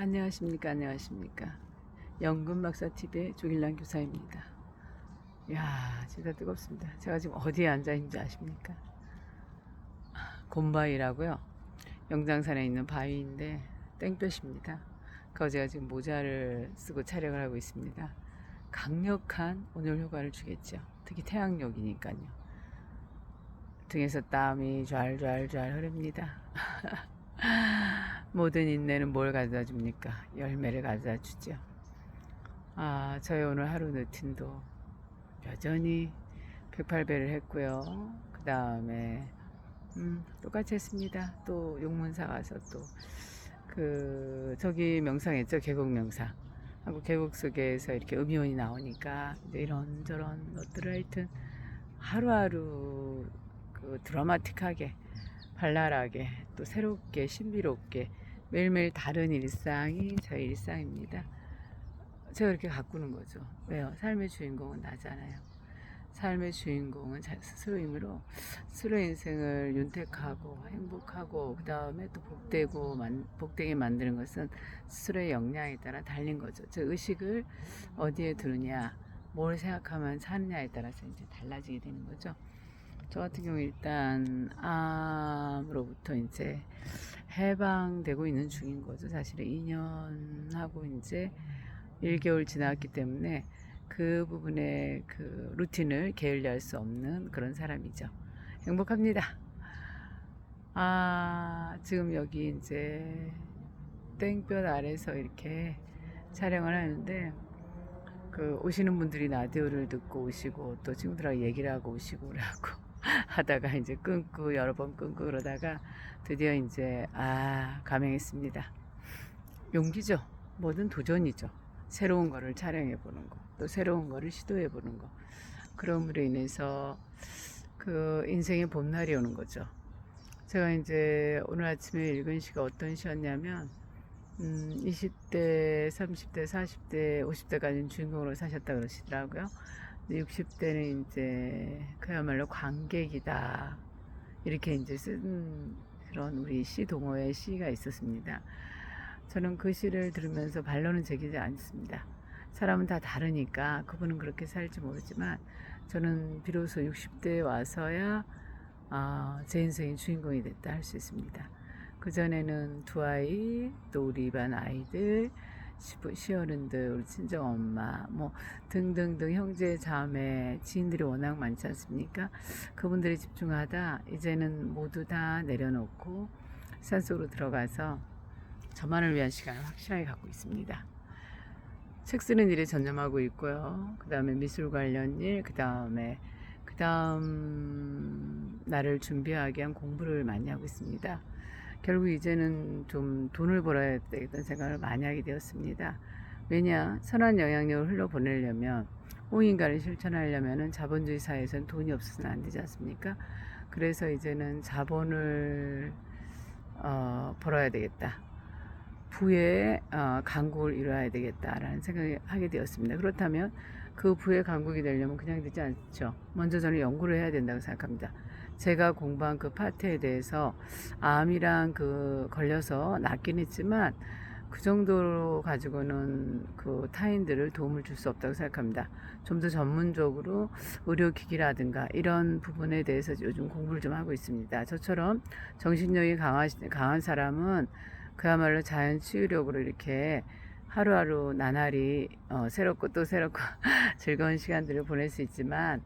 안녕하십니까, 안녕하십니까. 연금박사TV의 조길란 교사입니다. 이야, 진짜 뜨겁습니다. 제가 지금 어디에 앉아 있는지 아십니까? 곰바위라고요. 영장산에 있는 바위인데 땡볕입니다. 그거 제가 지금 모자를 쓰고 촬영을 하고 있습니다. 강력한 온열 효과를 주겠죠. 특히 태양력이니까요. 등에서 땀이 좔좔좔 흐릅니다. 모든 인내는 뭘 가져다 줍니까? 열매를 가져다 주죠. 저희 오늘 하루 루틴도 여전히 108배를 했고요. 그 다음에 똑같이 했습니다. 또 용문사 가서 또 저기 명상했죠. 계곡 명상 하고 계곡 속에서 이렇게 음이온이 나오니까 이제 이런저런 것들을 하여튼 하루하루 드라마틱하게 발랄하게 또 새롭게 신비롭게 매일매일 다른 일상이 저의 일상입니다. 제가 이렇게 가꾸는 거죠. 왜요? 삶의 주인공은 나잖아요. 삶의 주인공은 스스로이므로 스스로 인생을 윤택하고 행복하고 그 다음에 또 복되게 만드는 것은 스스로의 역량에 따라 달린 거죠. 즉 의식을 어디에 두느냐, 뭘 생각하면 사느냐에 따라서 이제 달라지게 되는 거죠. 저 같은 경우 일단 암으로부터 이제 해방되고 있는 중인 거죠. 사실은 2년하고 이제 1개월 지났기 때문에 그 부분의 루틴을 게을리할 수 없는 그런 사람이죠. 행복합니다. 지금 여기 이제 땡볕 아래서 이렇게 촬영을 하는데 오시는 분들이 라디오를 듣고 오시고 또 친구들하고 얘기를 하고 오시고 그러고 하다가 이제 끊고 여러 번 끊고 그러다가 드디어 이제 감행했습니다. 용기죠. 뭐든 도전이죠. 새로운 거를 촬영해 보는 거, 또 새로운 거를 시도해 보는 거. 그럼으로 인해서 인생의 봄날이 오는 거죠. 제가 이제 오늘 아침에 읽은 시가 어떤 시였냐면 20대, 30대, 40대, 50대까지는 주인공으로 사셨다 그러시더라고요. 60대는 이제 그야말로 관객이다. 이렇게 이제 쓴 그런 우리 시 동호회 시가 있었습니다. 저는 그 시를 들으면서 반론은 제기지 않습니다. 사람은 다 다르니까 그분은 그렇게 살지 모르지만 저는 비로소 60대에 와서야 제 인생의 주인공이 됐다 할 수 있습니다. 그전에는 두 아이, 또 우리 반 아이들, 시어른들, 우리 친정엄마, 뭐 등등등 형제, 자매, 지인들이 워낙 많지 않습니까? 그분들이 집중하다 이제는 모두 다 내려놓고 산속으로 들어가서 저만을 위한 시간을 확실하게 갖고 있습니다. 책 쓰는 일에 전념하고 있고요. 그 다음에 미술 관련 일, 그 다음 나를 준비하기 위한 공부를 많이 하고 있습니다. 결국 이제는 좀 돈을 벌어야 되겠다는 생각을 많이 하게 되었습니다. 왜냐? 선한 영향력을 흘러보내려면 호인가를 실천하려면 자본주의 사회에서는 돈이 없어서는 안 되지 않습니까? 그래서 이제는 자본을 벌어야 되겠다. 부의 강국을 이뤄야 되겠다라는 생각을 하게 되었습니다. 그렇다면 그 부의 강국이 되려면 그냥 되지 않죠. 먼저 저는 연구를 해야 된다고 생각합니다. 제가 공부한 그 파트에 대해서 암이랑 걸려서 낫긴 했지만 그 정도로 가지고는 타인들을 도움을 줄 수 없다고 생각합니다. 좀 더 전문적으로 의료기기라든가 이런 부분에 대해서 요즘 공부를 좀 하고 있습니다. 저처럼 정신력이 강한 사람은 그야말로 자연 치유력으로 이렇게 하루하루 나날이 새롭고 또 새롭고 즐거운 시간들을 보낼 수 있지만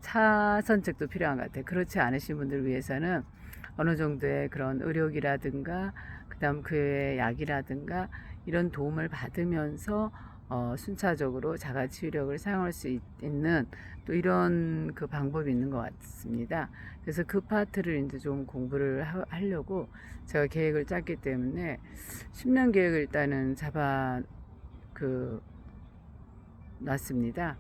차선책도 필요한 것 같아요. 그렇지 않으신 분들을 위해서는 어느 정도의 그런 의료기라든가 그다음 그의 약이라든가 이런 도움을 받으면서 순차적으로 자가치유력을 사용할 수 있는 또 이런 방법이 있는 것 같습니다. 그래서 그 파트를 이제 좀 공부를 하려고 제가 계획을 짰기 때문에 10년 계획을 일단은 놨습니다.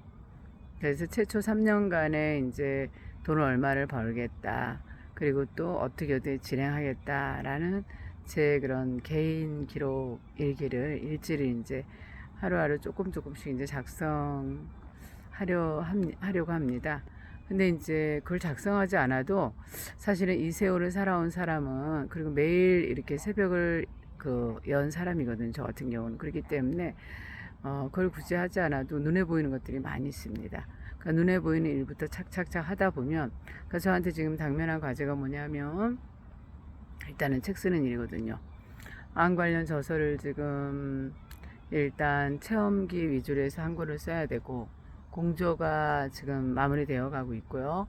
그래서 최초 3년간에 이제 돈을 얼마를 벌겠다. 그리고 또 어떻게 진행하겠다라는 제 그런 개인 기록 일지를 이제 하루하루 조금씩 이제 작성하려고 합니다. 근데 이제 그걸 작성하지 않아도 사실은 이 세월을 살아온 사람은 그리고 매일 이렇게 새벽을 그 연 사람이거든요. 저 같은 경우는. 그렇기 때문에 그걸 굳이 하지 않아도 눈에 보이는 것들이 많이 있습니다. 그러니까 눈에 보이는 일부터 착착착 하다 보면, 그러니까 저한테 지금 당면한 과제가 뭐냐면 일단은 책 쓰는 일이거든요. 암 관련 저서를 지금 일단 체험기 위주로 해서 한 권을 써야 되고, 공조가 지금 마무리되어 가고 있고요.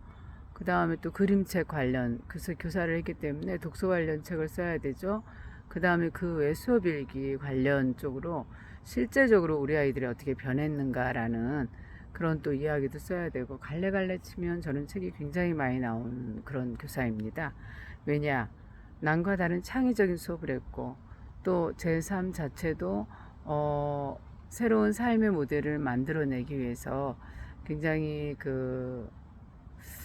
그 다음에 또 그림책 관련, 그래서 교사를 했기 때문에 독서 관련 책을 써야 되죠. 그 다음에 그 외 수업일기 관련 쪽으로 실제적으로 우리 아이들이 어떻게 변했는가라는 그런 또 이야기도 써야 되고, 갈래갈래 치면 저는 책이 굉장히 많이 나온 그런 교사입니다. 왜냐, 남과 다른 창의적인 수업을 했고, 또 제 삶 자체도 새로운 삶의 모델을 만들어내기 위해서 굉장히 그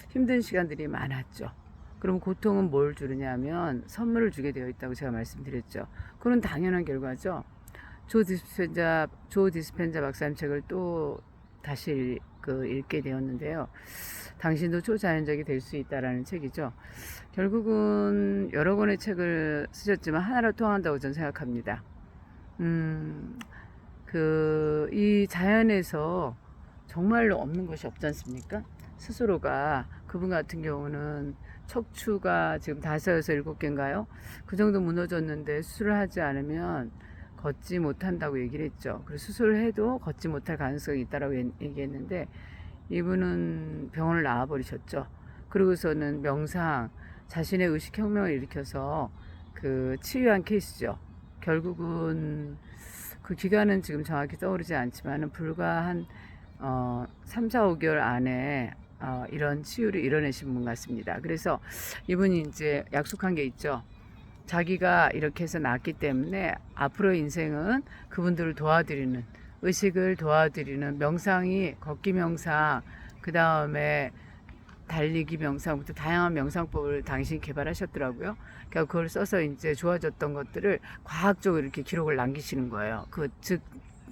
힘든 시간들이 많았죠. 그럼 고통은 뭘 주느냐면 선물을 주게 되어 있다고 제가 말씀드렸죠. 그건 당연한 결과죠. 조 디스펜자 박사님 책을 또 다시 읽게 되었는데요. 당신도 초자연적이 될 수 있다라는 책이죠. 결국은 여러 권의 책을 쓰셨지만 하나로 통한다고 저는 생각합니다. 이 자연에서 정말로 없는 것이 없지 않습니까? 스스로가, 그분 같은 경우는 척추가 지금 5에서 7개인가요? 그 정도 무너졌는데 수술을 하지 않으면 걷지 못한다고 얘기를 했죠. 그리고 수술을 해도 걷지 못할 가능성이 있다고 얘기했는데, 이분은 병원을 나와버리셨죠. 그러고서는 명상, 자신의 의식혁명을 일으켜서 치유한 케이스죠. 결국은 그 기간은 지금 정확히 떠오르지 않지만 불과 한 3, 4, 5개월 안에 이런 치유를 이뤄내신 분 같습니다. 그래서 이분이 이제 약속한 게 있죠. 자기가 이렇게 해서 낫기 때문에 앞으로 인생은 그분들을 도와드리는, 의식을 도와드리는 명상이, 걷기 명상, 그 다음에 달리기 명상부터 다양한 명상법을 당신이 개발하셨더라고요. 그러니까 그걸 써서 이제 좋아졌던 것들을 과학적으로 이렇게 기록을 남기시는 거예요. 즉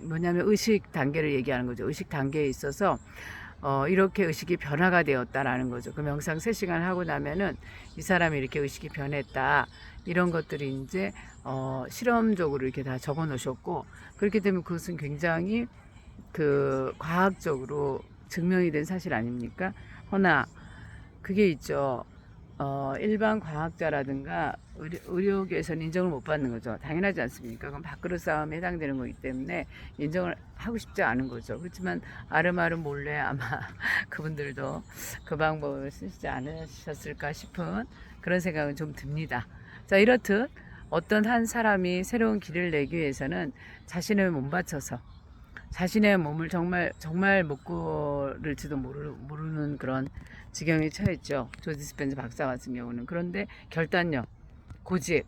뭐냐면 의식 단계를 얘기하는 거죠. 의식 단계에 있어서 이렇게 의식이 변화가 되었다라는 거죠. 그 명상 3시간 하고 나면은 이 사람이 이렇게 의식이 변했다, 이런 것들이 이제 실험적으로 이렇게 다 적어 놓으셨고, 그렇기 때문에 그것은 굉장히 과학적으로 증명이 된 사실 아닙니까? 허나 그게 있죠. 일반 과학자라든가 의료계에서는 인정을 못 받는 거죠. 당연하지 않습니까? 그건 밥그릇 싸움에 해당되는 거기 때문에 인정을 하고 싶지 않은 거죠. 그렇지만 아름아름 몰래 아마 그분들도 그 방법을 쓰시지 않으셨을까 싶은 그런 생각은 좀 듭니다. 자, 이렇듯 어떤 한 사람이 새로운 길을 내기 위해서는 자신을 몸바쳐서 자신의 몸을 정말 못 고를지도 모르는 그런 지경에 처했죠. 조 디스펜자 박사 같은 경우는. 그런데 결단력, 고집,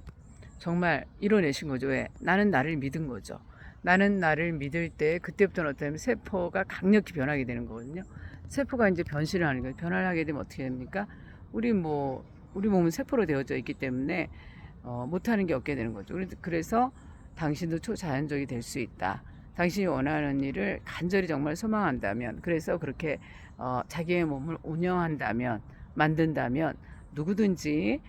정말 이뤄내신 거죠. 왜? 나는 나를 믿은 거죠. 나는 나를 믿을 때 그때부터는 어떠냐면 세포가 강력히 변하게 되는 거거든요. 세포가 이제 변신을 하는 거예요. 변화를 하게 되면 어떻게 됩니까? 우리 몸은 세포로 되어져 있기 때문에 못하는 게 없게 되는 거죠. 그래서 당신도 초자연적이 될 수 있다. 당신이 원하는 일을 간절히 정말 소망한다면, 그래서 그렇게 자기의 몸을 운영한다면, 만든다면 누구든지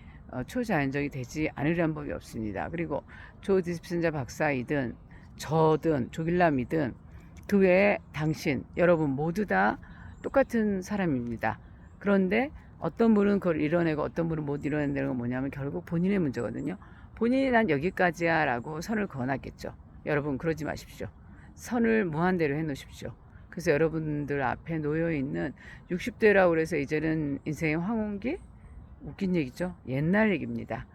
초자연적이 되지 않으려는 법이 없습니다. 그리고 조 디스펜자 박사이든 저든 조길남이든 그 외에 당신, 여러분 모두 다 똑같은 사람입니다. 그런데 어떤 분은 그걸 이뤄내고 어떤 분은 못 이뤄낸다는 건 뭐냐면 결국 본인의 문제거든요. 본인이 난 여기까지야 라고 선을 그어놨겠죠. 여러분 그러지 마십시오. 선을 무한대로 해 놓으십시오. 그래서 여러분들 앞에 놓여있는 60대라고 그래서 이제는 인생의 황혼기? 웃긴 얘기죠. 옛날 얘기입니다.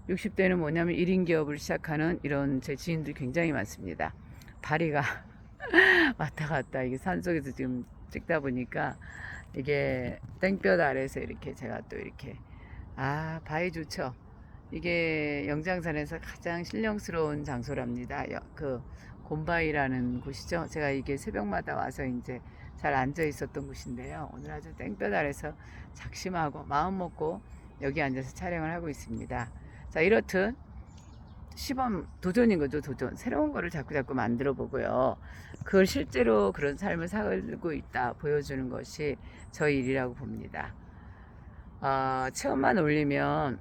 60대는 뭐냐면 1인 기업을 시작하는 이런 제 지인들이 굉장히 많습니다. 다리가 왔다 갔다, 이게 산속에서 지금 찍다 보니까 이게 땡볕 아래서 이렇게 제가 또 이렇게 바위 좋죠. 이게 영장산에서 가장 신령스러운 장소랍니다. 곰바위라는 곳이죠. 제가 이게 새벽마다 와서 이제 잘 앉아 있었던 곳인데요. 오늘 아주 땡볕 아래서 작심하고 마음 먹고 여기 앉아서 촬영을 하고 있습니다. 자, 이렇듯 시범 도전인 거죠. 도전. 새로운 거를 자꾸 만들어 보고요. 그걸 실제로 그런 삶을 살고 있다 보여주는 것이 저희 일이라고 봅니다. 체험만 올리면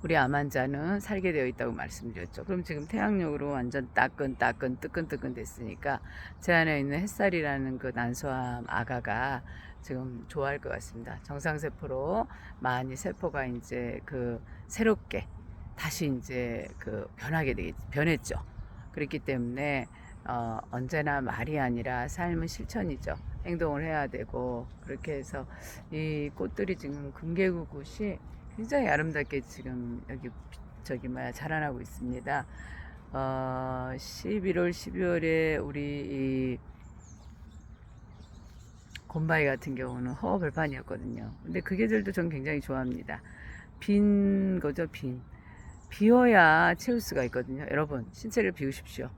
우리 암환자는 살게 되어 있다고 말씀드렸죠. 그럼 지금 태양력으로 완전 따끈따끈 뜨끈뜨끈 됐으니까 제 안에 있는 햇살이라는 그 난소암 아가가 지금 좋아할 것 같습니다. 정상세포로 많이 세포가 이제 그 새롭게 다시 이제 그 변했죠. 그렇기 때문에 언제나 말이 아니라 삶은 실천이죠. 행동을 해야 되고, 그렇게 해서 이 꽃들이 지금 금계구굿이 굉장히 아름답게 지금 여기 자라나고 있습니다. 11월, 12월에 우리 이 곰바이 같은 경우는 허허벌판이었거든요. 근데 그 계절도 전 굉장히 좋아합니다. 빈 거죠, 빈. 비워야 채울 수가 있거든요. 여러분, 신체를 비우십시오.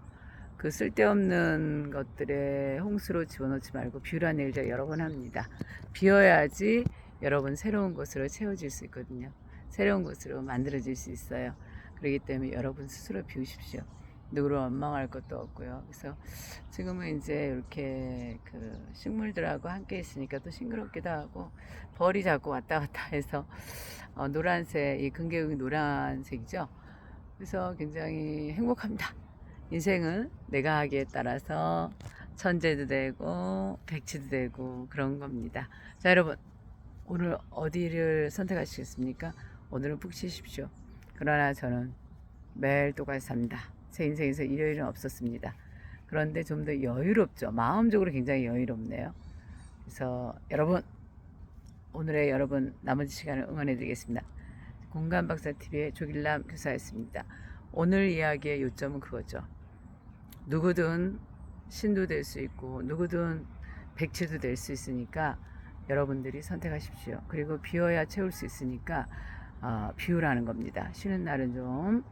그 쓸데없는 것들에 홍수로 집어넣지 말고 비우라는 얘기를 제가 여러 번 합니다. 비워야지 여러분 새로운 것으로 채워질 수 있거든요. 새로운 것으로 만들어질 수 있어요. 그렇기 때문에 여러분 스스로 비우십시오. 누구를 원망할 것도 없고요. 그래서 지금은 이제 이렇게 그 식물들하고 함께 있으니까 또 싱그럽기도 하고 벌이 자꾸 왔다 갔다 해서 노란색, 이 금계국이 노란색이죠. 그래서 굉장히 행복합니다. 인생은 내가 하기에 따라서 천재도 되고 백치도 되고 그런 겁니다. 자, 여러분, 오늘 어디를 선택하시겠습니까? 오늘은 푹 쉬십시오. 그러나 저는 매일 똑같이 삽니다. 제 인생에서 일요일은 없었습니다. 그런데 좀 더 여유롭죠. 마음적으로 굉장히 여유롭네요. 그래서 여러분, 오늘의 여러분 나머지 시간을 응원해 드리겠습니다. 공간박사TV의 조길남 교사였습니다. 오늘 이야기의 요점은 그거죠. 누구든 신도 될 수 있고 누구든 백치도 될 수 있으니까 여러분들이 선택하십시오. 그리고 비워야 채울 수 있으니까 비우라는 겁니다. 쉬는 날은 좀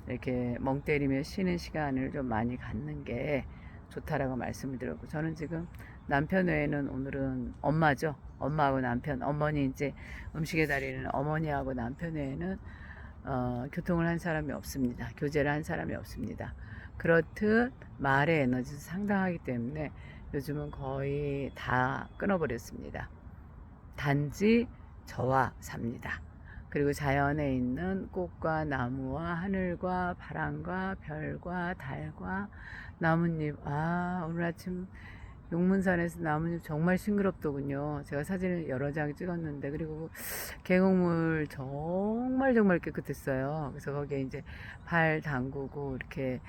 이렇게 멍 때리며 쉬는 시간을 좀 많이 갖는 게 좋다라고 말씀을 드렸고, 저는 지금 남편 외에는 오늘은 엄마죠. 엄마하고 남편, 어머니 이제 음식에 달리는 어머니하고 남편 외에는 교통을 한 사람이 없습니다. 교제를 한 사람이 없습니다. 그렇듯 말의 에너지도 상당하기 때문에 요즘은 거의 다 끊어버렸습니다. 단지 저와 삽니다. 그리고 자연에 있는 꽃과 나무와 하늘과 바람과 별과 달과 나뭇잎. 오늘 아침 용문산에서 나뭇잎 정말 싱그럽더군요. 제가 사진을 여러 장 찍었는데, 그리고 계곡물 정말 깨끗했어요. 그래서 거기에 이제 발 담그고 이렇게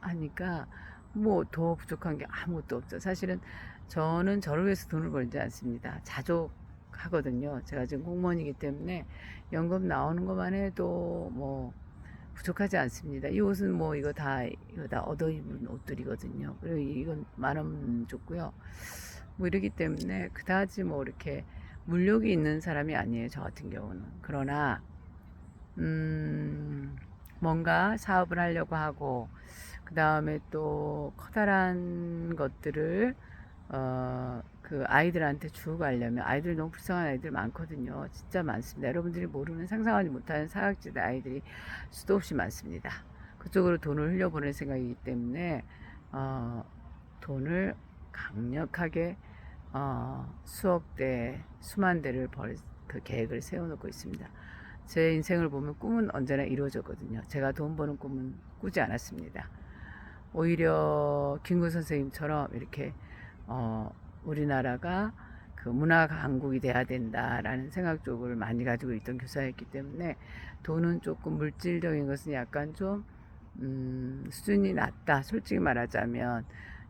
하니까 뭐 더 부족한 게 아무것도 없죠. 사실은 저는 저를 위해서 돈을 벌지 않습니다. 자족 하거든요. 제가 지금 공무원이기 때문에 연금 나오는 것만 해도 뭐 부족하지 않습니다. 이 옷은 뭐 이거 다 얻어 입은 옷들이거든요. 그리고 이건 10,000원 줬고요. 뭐 이러기 때문에 그다지 뭐 이렇게 물욕이 있는 사람이 아니에요. 저 같은 경우는. 그러나 뭔가 사업을 하려고 하고, 그 다음에 또 커다란 것들을 그 아이들한테 주고 가려면, 아이들 너무 불쌍한 아이들 많거든요. 진짜 많습니다. 여러분들이 모르는, 상상하지 못하는 사각지대 아이들이 수도 없이 많습니다. 그쪽으로 돈을 흘려보낼 생각이기 때문에 돈을 강력하게 수억 대 수만 대를 벌 그 계획을 세워놓고 있습니다. 제 인생을 보면 꿈은 언제나 이루어졌거든요. 제가 돈 버는 꿈은 꾸지 않았습니다. 오히려 김구 선생님처럼 이렇게 우리나라가 그 문화 강국이 돼야 된다라는 생각 쪽을 많이 가지고 있던 교사였기 때문에 돈은 조금 물질적인 것은 약간 좀 수준이 낮다, 솔직히 말하자면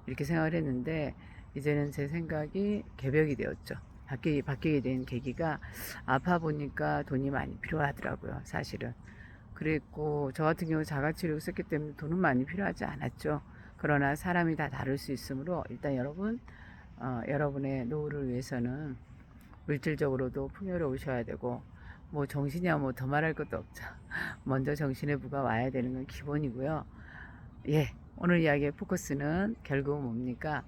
이렇게 생각을 했는데, 이제는 제 생각이 개벽이 되었죠. 바뀌게 된 계기가 아파 보니까 돈이 많이 필요하더라고요, 사실은. 그랬고, 저 같은 경우 자가치료를 썼기 때문에 돈은 많이 필요하지 않았죠. 그러나 사람이 다 다를 수 있으므로 일단 여러분, 여러분의 노후를 위해서는 물질적으로도 풍요로우셔야 되고, 뭐 정신이야 뭐 더 말할 것도 없죠. 먼저 정신의 부가 와야 되는 건 기본이고요. 예, 오늘 이야기의 포커스는 결국 뭡니까?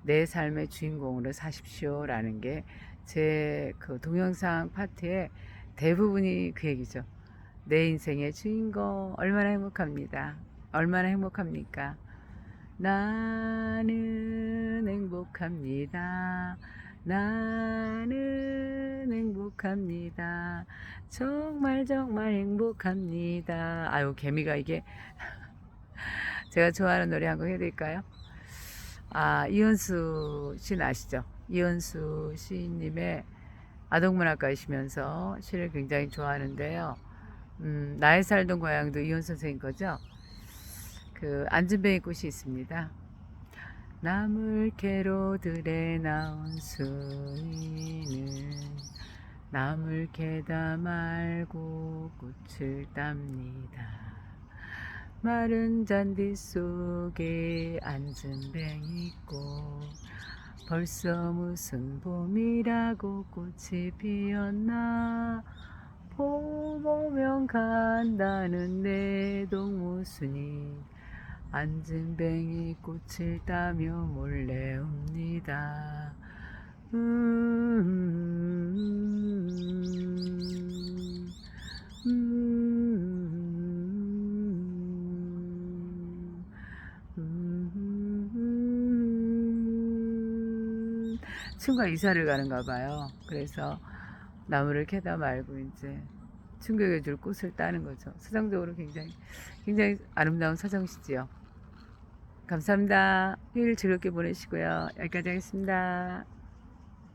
내 삶의 주인공으로 사십시오라는 게 제 그 동영상 파트의 대부분이 그 얘기죠. 내 인생의 주인공, 얼마나 행복합니다. 얼마나 행복합니까? 나는 행복합니다. 나는 행복합니다. 정말 정말 행복합니다. 아유, 개미가 이게 제가 좋아하는 노래 한 곡 해드릴까요? 아, 이현수 씨 아시죠? 이현수 시인님의 아동문학가이시면서 시를 굉장히 좋아하는데요. 나의 살던 고향도 이현수 선생님 거죠? 그 안진뱅이 꽃이 있습니다. 나물 캐로 들에 나온 수인은 나물 캐다 말고 꽃을 땁니다. 마른 잔디 속에 안진뱅이 꽃 벌써 무슨 봄이라고 꽃이 피었나 봄 오면 간다는 내 동무순이 안진뱅이 꽃을 따며 몰래 옵니다. 친구가 이사를 가는가 봐요. 그래서 나무를 캐다 말고 이제 충격해 줄 꽃을 따는 거죠. 서정적으로 굉장히 아름다운 서정시지요. 감사합니다. 휴일 즐겁게 보내시고요. 여기까지 하겠습니다.